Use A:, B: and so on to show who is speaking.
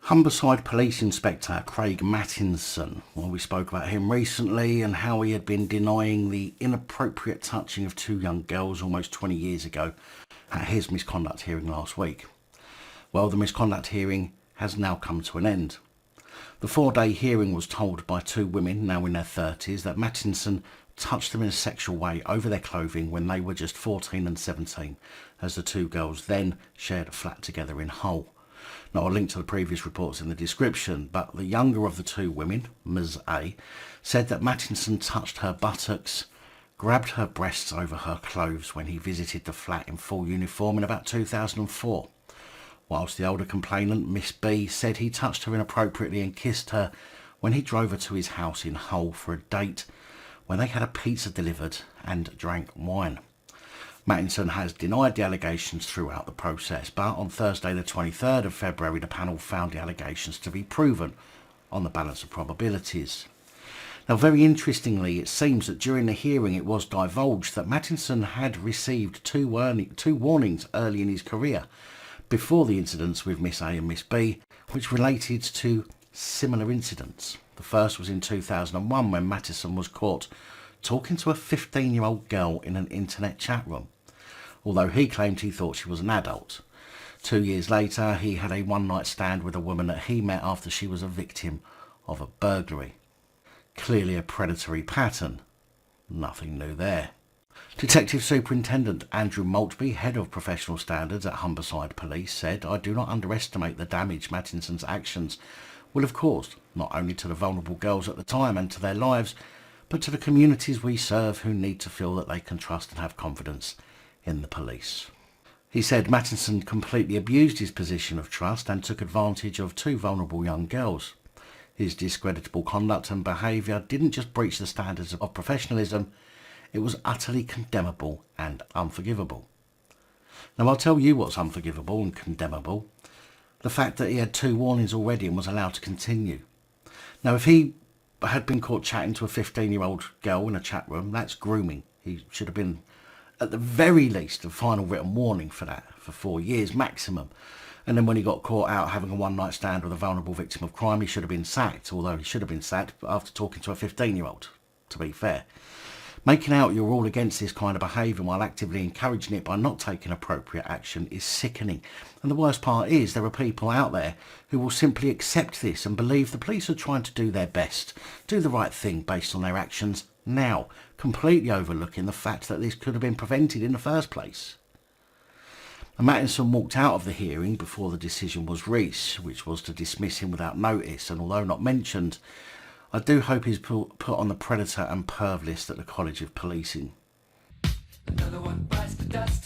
A: Humberside Police Inspector Craig Mattinson. Well, we spoke about him recently and how he had been denying the inappropriate touching of two young girls almost 20 years ago at his misconduct hearing last week. Well, the misconduct hearing has now come to an end. The 4-day hearing was told by two women, now in their 30s, that Mattinson touched them in a sexual way over their clothing when they were just 14 and 17, as the two girls then shared a flat together in Hull. Now, I'll link to the previous reports in the description, but the younger of the two women, Ms A, said that Mattinson touched her buttocks, grabbed her breasts over her clothes when he visited the flat in full uniform in about 2004. Whilst the older complainant, Miss B, said he touched her inappropriately and kissed her when he drove her to his house in Hull for a date when they had a pizza delivered and drank wine. Mattinson has denied the allegations throughout the process, but on Thursday the 23rd of February the panel found the allegations to be proven on the balance of probabilities. Now, very interestingly, it seems that during the hearing it was divulged that Mattinson had received two warnings early in his career before the incidents with Miss A and Miss B, which related to similar incidents. The first was in 2001 when Mattinson was caught talking to a 15-year-old girl in an internet chat room, although he claimed he thought she was an adult. 2 years later, he had a one-night stand with a woman that he met after she was a victim of a burglary. Clearly a predatory pattern. Nothing new there. Detective Superintendent Andrew Maltby, Head of Professional Standards at Humberside Police, said, "I do not underestimate the damage Mattinson's actions will have caused, not only to the vulnerable girls at the time and to their lives, but to the communities we serve who need to feel that they can trust and have confidence in the police." He said Mattinson completely abused his position of trust and took advantage of two vulnerable young girls. His discreditable conduct and behaviour didn't just breach the standards of professionalism, it was utterly condemnable and unforgivable. Now, I'll tell you what's unforgivable and condemnable. The fact that he had two warnings already and was allowed to continue. Now, if he had been caught chatting to a 15-year-old girl in a chat room, that's grooming. He should have been, at the very least, a final written warning for that, for 4 years maximum. And then when he got caught out having a one-night stand with a vulnerable victim of crime, he should have been sacked, although he should have been sacked after talking to a 15-year-old, to be fair. Making out you're all against this kind of behaviour while actively encouraging it by not taking appropriate action is sickening. And the worst part is there are people out there who will simply accept this and believe the police are trying to do their best, do the right thing based on their actions now, completely overlooking the fact that this could have been prevented in the first place. And Mattinson walked out of the hearing before the decision was reached, which was to dismiss him without notice, and although not mentioned, I do hope he's put on the predator and perv list at the College of Policing.
B: Another one bites the dust.